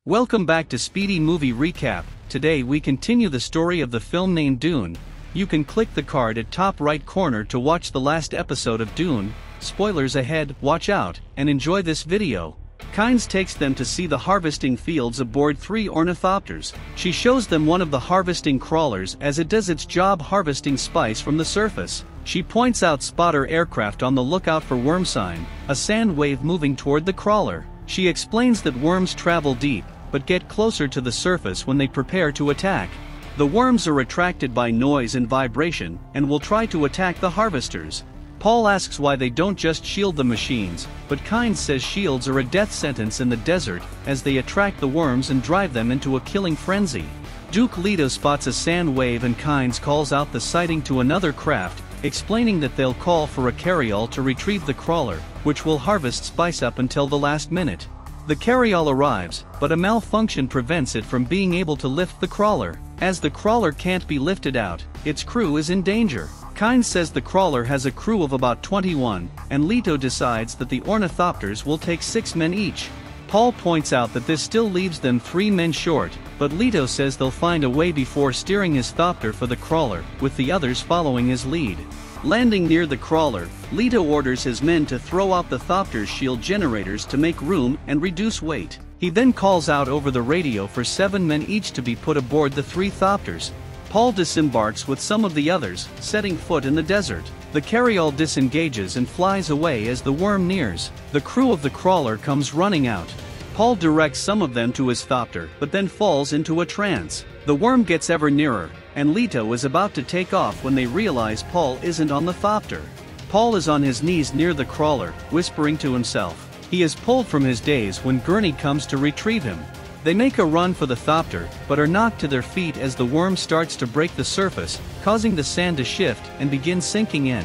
Welcome back to Speedy Movie Recap. Today we continue the story of the film named Dune. You can click the card at top right corner to watch the last episode of Dune. Spoilers ahead, watch out, and enjoy this video. Kynes takes them to see the harvesting fields aboard 3 ornithopters. She shows them one of the harvesting crawlers as it does its job harvesting spice from the surface. She points out spotter aircraft on the lookout for worm sign, a sand wave moving toward the crawler. She explains that worms travel deep, but get closer to the surface when they prepare to attack. The worms are attracted by noise and vibration, and will try to attack the harvesters. Paul asks why they don't just shield the machines, but Kynes says shields are a death sentence in the desert, as they attract the worms and drive them into a killing frenzy. Duke Leto spots a sand wave and Kynes calls out the sighting to another craft, explaining that they'll call for a carryall to retrieve the crawler, which will harvest spice up until the last minute. The carryall arrives, but a malfunction prevents it from being able to lift the crawler. As the crawler can't be lifted out, its crew is in danger. Kynes says the crawler has a crew of about 21, and Leto decides that the ornithopters will take 6 men each. Paul points out that this still leaves them 3 men short, but Leto says they'll find a way before steering his thopter for the crawler, with the others following his lead. Landing near the crawler, Leto orders his men to throw out the thopter's shield generators to make room and reduce weight. He then calls out over the radio for 7 men each to be put aboard the 3 thopters. Paul disembarks with some of the others, setting foot in the desert. The carryall disengages and flies away as the worm nears. The crew of the crawler comes running out. Paul directs some of them to his thopter, but then falls into a trance. The worm gets ever nearer, and Leto is about to take off when they realize Paul isn't on the thopter. Paul is on his knees near the crawler, whispering to himself. He is pulled from his daze when Gurney comes to retrieve him. They make a run for the thopter, but are knocked to their feet as the worm starts to break the surface, causing the sand to shift and begin sinking in.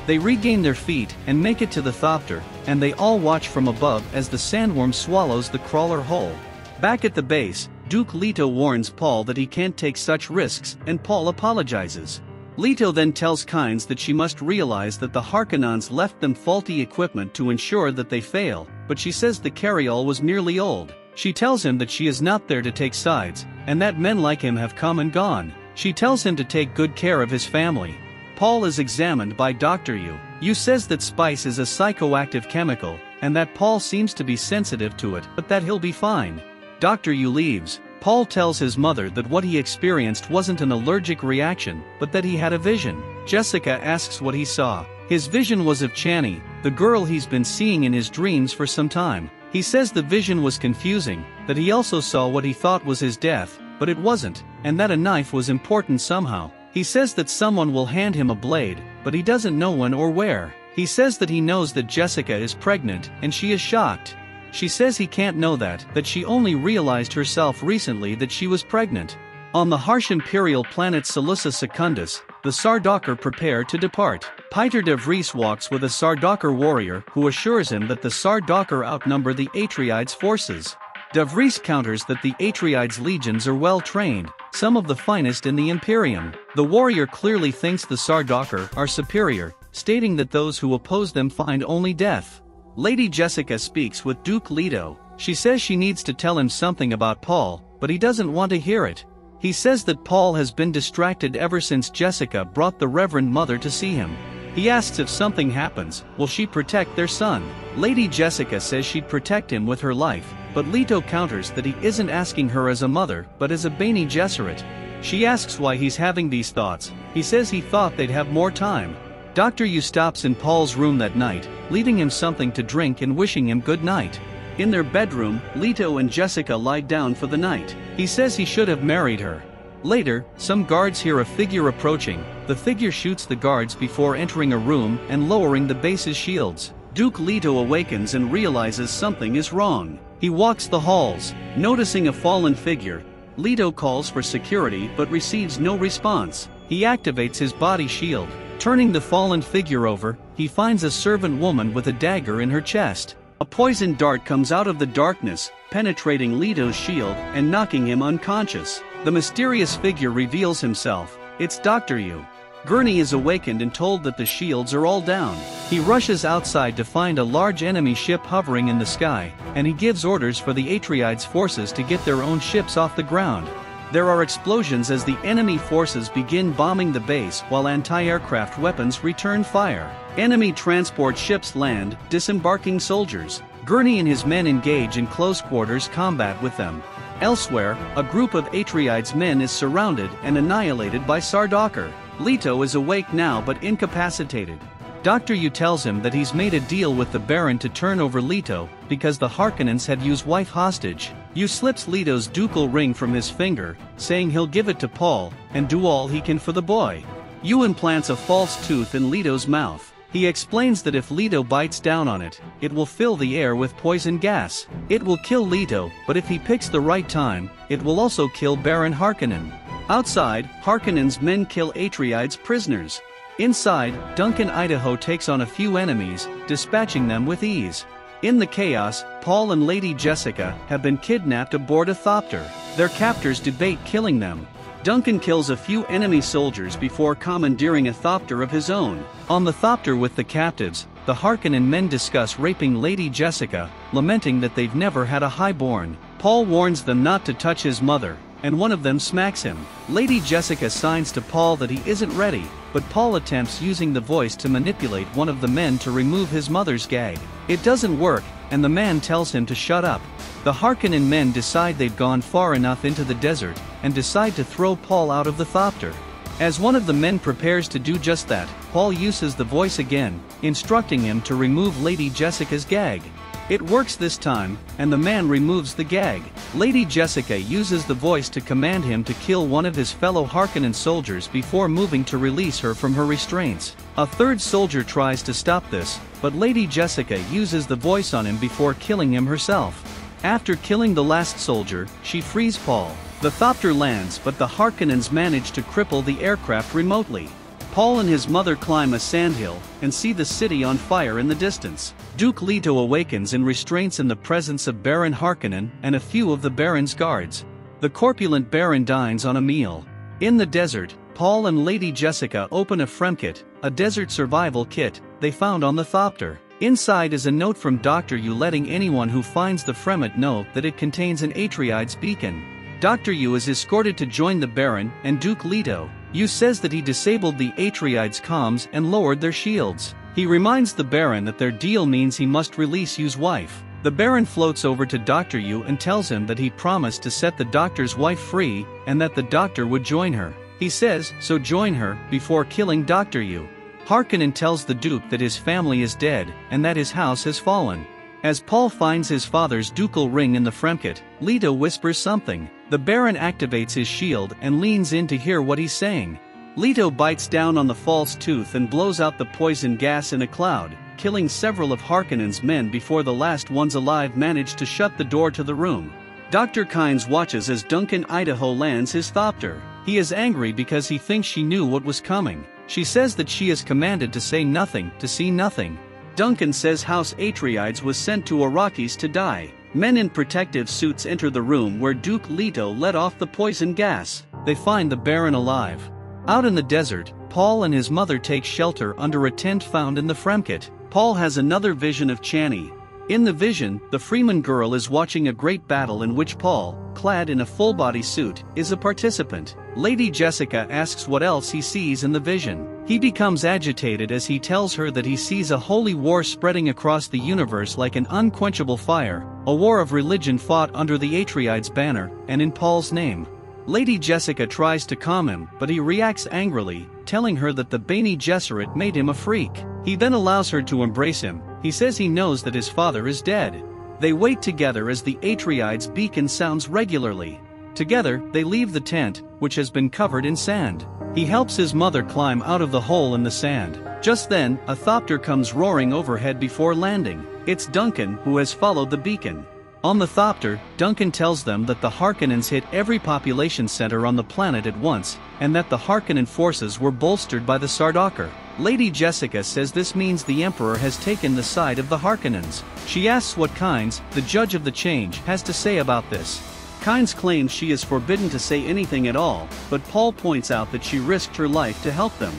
They regain their feet and make it to the thopter, and they all watch from above as the sandworm swallows the crawler whole. Back at the base, Duke Leto warns Paul that he can't take such risks, and Paul apologizes. Leto then tells Kynes that she must realize that the Harkonnens left them faulty equipment to ensure that they fail, but she says the carryall was merely old. She tells him that she is not there to take sides, and that men like him have come and gone. She tells him to take good care of his family. Paul is examined by Dr. Yu says that spice is a psychoactive chemical, and that Paul seems to be sensitive to it, but that he'll be fine. Dr. Yu leaves. Paul tells his mother that what he experienced wasn't an allergic reaction, but that he had a vision. Jessica asks what he saw. His vision was of Chani, the girl he's been seeing in his dreams for some time. He says the vision was confusing, that he also saw what he thought was his death, but it wasn't, and that a knife was important somehow. He says that someone will hand him a blade, but he doesn't know when or where. He says that he knows that Jessica is pregnant, and she is shocked. She says he can't know that she only realized herself recently that she was pregnant. On the harsh imperial planet Salusa Secundus, the Sardaukar prepare to depart. Piter de Vries walks with a Sardaukar warrior who assures him that the Sardaukar outnumber the Atreides forces. De Vries counters that the Atreides legions are well trained, some of the finest in the Imperium. The warrior clearly thinks the Sardaukar are superior, stating that those who oppose them find only death. Lady Jessica speaks with Duke Leto. She says she needs to tell him something about Paul, but he doesn't want to hear it. He says that Paul has been distracted ever since Jessica brought the Reverend Mother to see him. He asks if something happens, will she protect their son? Lady Jessica says she'd protect him with her life, but Leto counters that he isn't asking her as a mother, but as a Bene Gesserit. She asks why he's having these thoughts. He says he thought they'd have more time. Dr. Yu stops in Paul's room that night, leaving him something to drink and wishing him good night. In their bedroom, Leto and Jessica lie down for the night. He says he should have married her. Later, some guards hear a figure approaching. The figure shoots the guards before entering a room and lowering the base's shields. Duke Leto awakens and realizes something is wrong. He walks the halls, noticing a fallen figure. Leto calls for security but receives no response. He activates his body shield. Turning the fallen figure over, he finds a servant woman with a dagger in her chest. A poison dart comes out of the darkness, penetrating Leto's shield and knocking him unconscious. The mysterious figure reveals himself. It's Dr. Yu. Gurney is awakened and told that the shields are all down. He rushes outside to find a large enemy ship hovering in the sky, and he gives orders for the Atreides forces to get their own ships off the ground. There are explosions as the enemy forces begin bombing the base while anti-aircraft weapons return fire. Enemy transport ships land, disembarking soldiers. Gurney and his men engage in close quarters combat with them. Elsewhere, a group of Atreides men is surrounded and annihilated by Sardaukar. Leto is awake now but incapacitated. Dr. Yu tells him that he's made a deal with the Baron to turn over Leto, because the Harkonnens had used wife hostage. Yu slips Leto's ducal ring from his finger, saying he'll give it to Paul, and do all he can for the boy. Yu implants a false tooth in Leto's mouth. He explains that if Leto bites down on it, it will fill the air with poison gas. It will kill Leto, but if he picks the right time, it will also kill Baron Harkonnen. Outside, Harkonnen's men kill Atreides prisoners. Inside, Duncan Idaho takes on a few enemies, dispatching them with ease. In the chaos, Paul and Lady Jessica have been kidnapped aboard a thopter. Their captors debate killing them. Duncan kills a few enemy soldiers before commandeering a thopter of his own. On the thopter with the captives, the Harkonnen men discuss raping Lady Jessica, lamenting that they've never had a highborn. Paul warns them not to touch his mother, and one of them smacks him. Lady Jessica signs to Paul that he isn't ready, but Paul attempts using the voice to manipulate one of the men to remove his mother's gag. It doesn't work, and the man tells him to shut up. The Harkonnen men decide they've gone far enough into the desert, and decide to throw Paul out of the thopter. As one of the men prepares to do just that, Paul uses the voice again, instructing him to remove Lady Jessica's gag. It works this time, and the man removes the gag. Lady Jessica uses the voice to command him to kill one of his fellow Harkonnen soldiers before moving to release her from her restraints. A third soldier tries to stop this, but Lady Jessica uses the voice on him before killing him herself. After killing the last soldier, she frees Paul. The thopter lands, but the Harkonnens manage to cripple the aircraft remotely. Paul and his mother climb a sandhill, and see the city on fire in the distance. Duke Leto awakens in restraints in the presence of Baron Harkonnen and a few of the Baron's guards. The corpulent Baron dines on a meal. In the desert, Paul and Lady Jessica open a Fremkit, a desert survival kit, they found on the thopter. Inside is a note from Dr. Yu letting anyone who finds the Fremkit know that it contains an Atreides beacon. Dr. Yu is escorted to join the Baron and Duke Leto. Yu says that he disabled the Atreides' comms and lowered their shields. He reminds the Baron that their deal means he must release Yu's wife. The Baron floats over to Dr. Yu and tells him that he promised to set the doctor's wife free, and that the doctor would join her. He says, so join her, before killing Dr. Yu. Harkonnen tells the Duke that his family is dead, and that his house has fallen. As Paul finds his father's ducal ring in the Fremkit, Leto whispers something. The Baron activates his shield and leans in to hear what he's saying. Leto bites down on the false tooth and blows out the poison gas in a cloud, killing several of Harkonnen's men before the last ones alive manage to shut the door to the room. Dr. Kynes watches as Duncan Idaho lands his thopter. He is angry because he thinks she knew what was coming. She says that she is commanded to say nothing, to see nothing. Duncan says House Atreides was sent to Arrakis to die. Men in protective suits enter the room where Duke Leto let off the poison gas. They find the Baron alive. Out in the desert, Paul and his mother take shelter under a tent found in the Fremkit. Paul has another vision of Chani. In the vision, the Freeman girl is watching a great battle in which Paul, clad in a full-body suit, is a participant. Lady Jessica asks what else he sees in the vision. He becomes agitated as he tells her that he sees a holy war spreading across the universe like an unquenchable fire, a war of religion fought under the Atreides banner, and in Paul's name. Lady Jessica tries to calm him, but he reacts angrily, telling her that the Bene Gesserit made him a freak. He then allows her to embrace him. He says he knows that his father is dead. They wait together as the Atreides beacon sounds regularly. Together, they leave the tent, which has been covered in sand. He helps his mother climb out of the hole in the sand. Just then, a thopter comes roaring overhead before landing. It's Duncan, who has followed the beacon. On the thopter, Duncan tells them that the Harkonnens hit every population center on the planet at once, and that the Harkonnen forces were bolstered by the Sardaukar. Lady Jessica says this means the Emperor has taken the side of the Harkonnens. She asks what Kynes, the judge of the change, has to say about this. Kynes claims she is forbidden to say anything at all, but Paul points out that she risked her life to help them.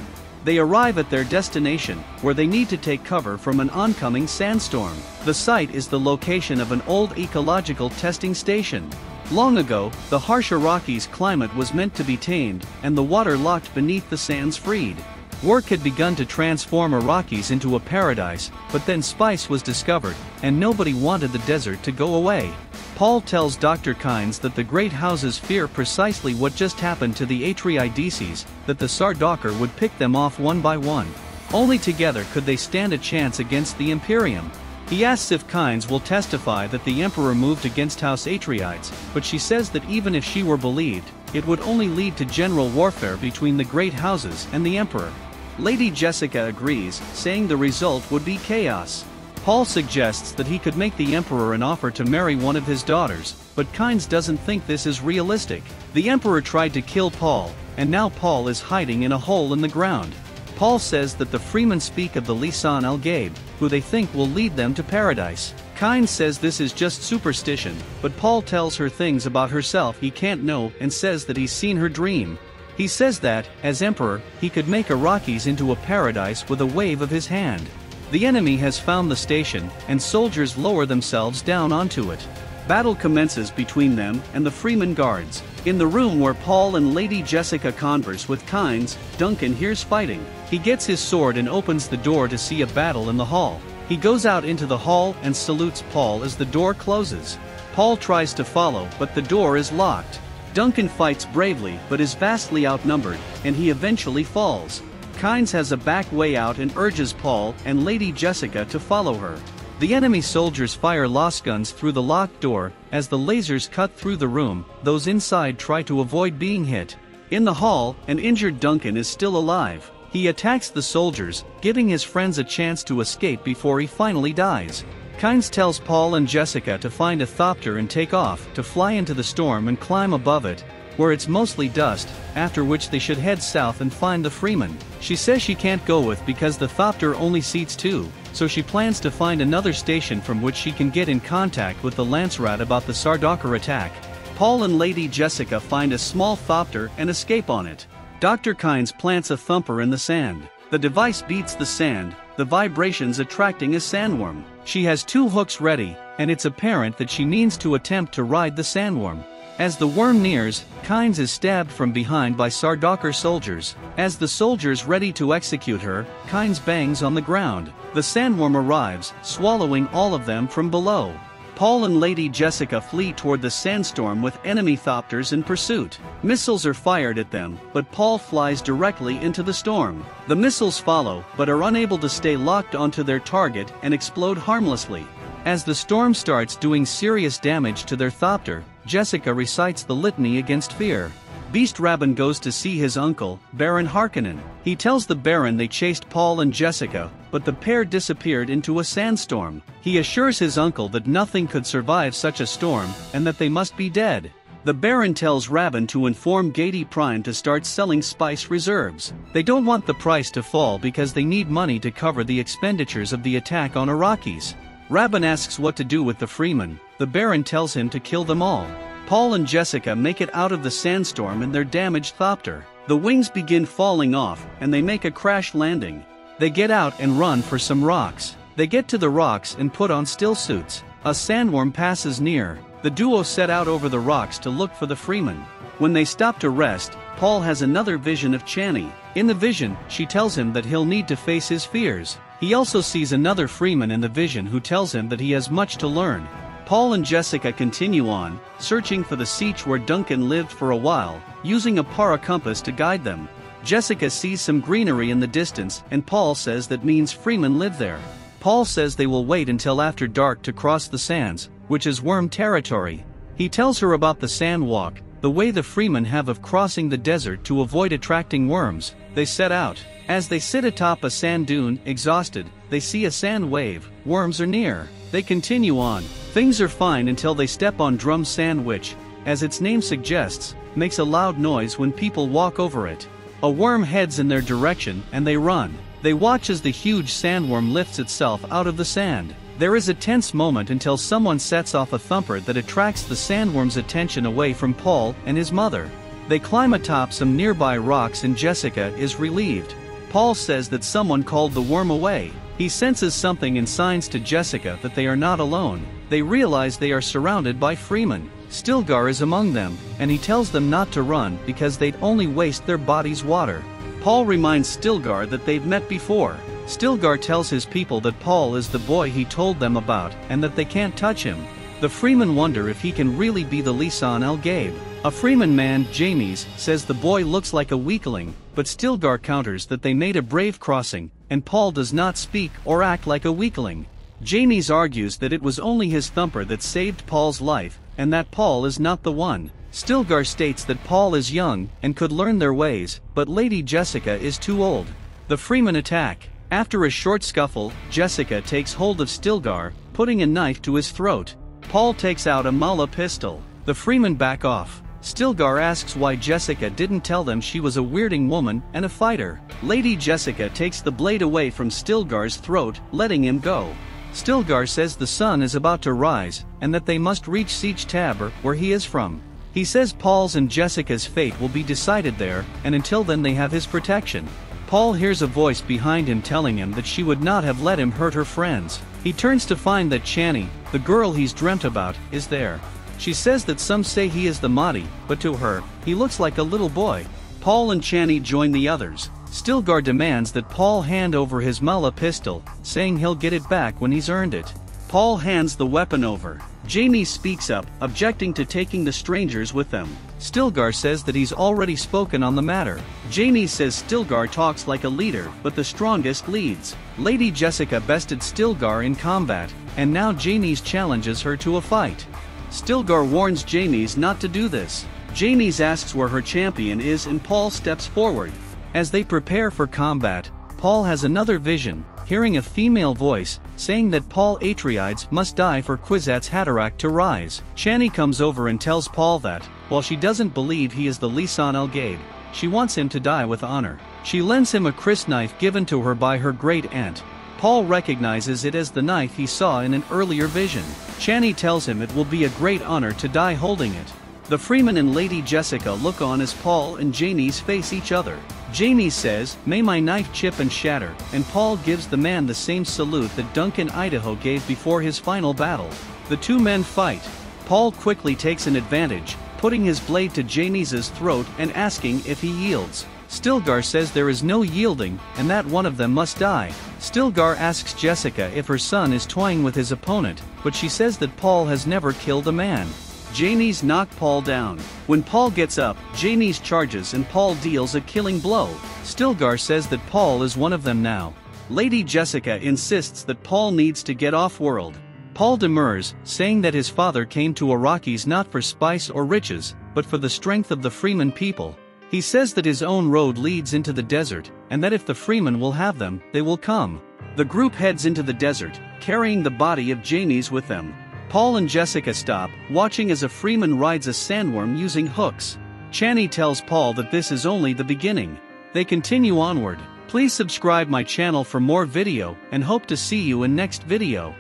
They arrive at their destination, where they need to take cover from an oncoming sandstorm. The site is the location of an old ecological testing station. Long ago, the harsh Iraqis' climate was meant to be tamed, and the water locked beneath the sands freed. Work had begun to transform Iraqis into a paradise, but then spice was discovered, and nobody wanted the desert to go away. Paul tells Dr. Kynes that the great houses fear precisely what just happened to the Atreides, that the Sardaukar would pick them off one by one. Only together could they stand a chance against the Imperium. He asks if Kynes will testify that the Emperor moved against House Atreides, but she says that even if she were believed, it would only lead to general warfare between the great houses and the Emperor. Lady Jessica agrees, saying the result would be chaos. Paul suggests that he could make the Emperor an offer to marry one of his daughters, but Kynes doesn't think this is realistic. The Emperor tried to kill Paul, and now Paul is hiding in a hole in the ground. Paul says that the Fremen speak of the Lisan al-Gaib, who they think will lead them to paradise. Kynes says this is just superstition, but Paul tells her things about herself he can't know and says that he's seen her dream. He says that, as Emperor, he could make Iraqis into a paradise with a wave of his hand. The enemy has found the station, and soldiers lower themselves down onto it. Battle commences between them and the Fremen guards. In the room where Paul and Lady Jessica converse with Kynes, Duncan hears fighting. He gets his sword and opens the door to see a battle in the hall. He goes out into the hall and salutes Paul as the door closes. Paul tries to follow, but the door is locked. Duncan fights bravely but is vastly outnumbered, and he eventually falls. Kynes has a back way out and urges Paul and Lady Jessica to follow her. The enemy soldiers fire lasguns through the locked door. As the lasers cut through the room, those inside try to avoid being hit. In the hall, an injured Duncan is still alive. He attacks the soldiers, giving his friends a chance to escape before he finally dies. Kynes tells Paul and Jessica to find a thopter and take off, to fly into the storm and climb above it, where it's mostly dust, after which they should head south and find the Fremen. She says she can't go with because the thopter only seats 2, so she plans to find another station from which she can get in contact with the Lancerat about the Sardaukar attack. Paul and Lady Jessica find a small thopter and escape on it. Dr. Kynes plants a thumper in the sand. The device beats the sand, the vibrations attracting a sandworm. She has 2 hooks ready, and it's apparent that she means to attempt to ride the sandworm. As the worm nears, Kynes is stabbed from behind by Sardaukar soldiers. As the soldiers ready to execute her, Kynes bangs on the ground. The sandworm arrives, swallowing all of them from below. Paul and Lady Jessica flee toward the sandstorm with enemy thopters in pursuit. Missiles are fired at them, but Paul flies directly into the storm. The missiles follow, but are unable to stay locked onto their target and explode harmlessly. As the storm starts doing serious damage to their thopter, Jessica recites the litany against fear. Beast Rabban goes to see his uncle, Baron Harkonnen. He tells the Baron they chased Paul and Jessica, but the pair disappeared into a sandstorm. He assures his uncle that nothing could survive such a storm, and that they must be dead. The Baron tells Rabban to inform Gadi Prime to start selling spice reserves. They don't want the price to fall because they need money to cover the expenditures of the attack on Iraqis. Rabban asks what to do with the Fremen. The Baron tells him to kill them all. Paul and Jessica make it out of the sandstorm in their damaged thopter. The wings begin falling off, and they make a crash landing. They get out and run for some rocks. They get to the rocks and put on still suits. A sandworm passes near. The duo set out over the rocks to look for the Fremen. When they stop to rest, Paul has another vision of Chani. In the vision, she tells him that he'll need to face his fears. He also sees another Freeman in the vision who tells him that he has much to learn. Paul and Jessica continue on, searching for the sietch where Duncan lived for a while, using a para compass to guide them. Jessica sees some greenery in the distance, and Paul says that means Freemen live there. Paul says they will wait until after dark to cross the sands, which is worm territory. He tells her about the sand walk, the way the Freemen have of crossing the desert to avoid attracting worms. They set out. As they sit atop a sand dune, exhausted, they see a sand wave. Worms are near. They continue on. Things are fine until they step on drum sand, which, as its name suggests, makes a loud noise when people walk over it. A worm heads in their direction and they run. They watch as the huge sandworm lifts itself out of the sand. There is a tense moment until someone sets off a thumper that attracts the sandworm's attention away from Paul and his mother. They climb atop some nearby rocks and Jessica is relieved. Paul says that someone called the worm away. He senses something and signs to Jessica that they are not alone. They realize they are surrounded by freemen. Stilgar is among them, and he tells them not to run because they'd only waste their body's water. Paul reminds Stilgar that they've met before. Stilgar tells his people that Paul is the boy he told them about and that they can't touch him. The freemen wonder if he can really be the Lisan al-Gaib. A freeman man, James, says the boy looks like a weakling, but Stilgar counters that they made a brave crossing, and Paul does not speak or act like a weakling. James argues that it was only his thumper that saved Paul's life, and that Paul is not the one. Stilgar states that Paul is young and could learn their ways, but Lady Jessica is too old. The freemen attack. After a short scuffle, Jessica takes hold of Stilgar, putting a knife to his throat. Paul takes out a Mala pistol. The freemen back off. Stilgar asks why Jessica didn't tell them she was a weirding woman and a fighter. Lady Jessica takes the blade away from Stilgar's throat, letting him go. Stilgar says the sun is about to rise, and that they must reach Siege Tabor, where he is from. He says Paul's and Jessica's fate will be decided there, and until then they have his protection. Paul hears a voice behind him telling him that she would not have let him hurt her friends. He turns to find that Chani, the girl he's dreamt about, is there. She says that some say he is the Mahdi, but to her, he looks like a little boy. Paul and Chani join the others. Stilgar demands that Paul hand over his Mala pistol, saying he'll get it back when he's earned it. Paul hands the weapon over. Jaime speaks up, objecting to taking the strangers with them. Stilgar says that he's already spoken on the matter. Jaime says Stilgar talks like a leader, but the strongest leads. Lady Jessica bested Stilgar in combat, and now Jaime challenges her to a fight. Stilgar warns Jaime not to do this. Jaime asks where her champion is and Paul steps forward. As they prepare for combat, Paul has another vision, hearing a female voice, saying that Paul Atreides must die for Kwisatz Haderach to rise. Chani comes over and tells Paul that, while she doesn't believe he is the Lisan al-Gaib, she wants him to die with honor. She lends him a crysknife given to her by her great-aunt. Paul recognizes it as the knife he saw in an earlier vision. Chani tells him it will be a great honor to die holding it. The freeman and Lady Jessica look on as Paul and Jaime face each other. Jaime says, "May my knife chip and shatter," and Paul gives the man the same salute that Duncan Idaho gave before his final battle. The two men fight. Paul quickly takes an advantage, putting his blade to Jaime's throat and asking if he yields. Stilgar says there is no yielding, and that one of them must die. Stilgar asks Jessica if her son is toying with his opponent, but she says that Paul has never killed a man. Jaime's knock Paul down. When Paul gets up, Jaime's charges and Paul deals a killing blow. Stilgar says that Paul is one of them now. Lady Jessica insists that Paul needs to get off-world. Paul demurs, saying that his father came to Arrakis not for spice or riches, but for the strength of the freeman people. He says that his own road leads into the desert, and that if the freemen will have them, they will come. The group heads into the desert, carrying the body of Jaime's with them. Paul and Jessica stop, watching as a freeman rides a sandworm using hooks. Chani tells Paul that this is only the beginning. They continue onward. Please subscribe my channel for more video, and hope to see you in next video.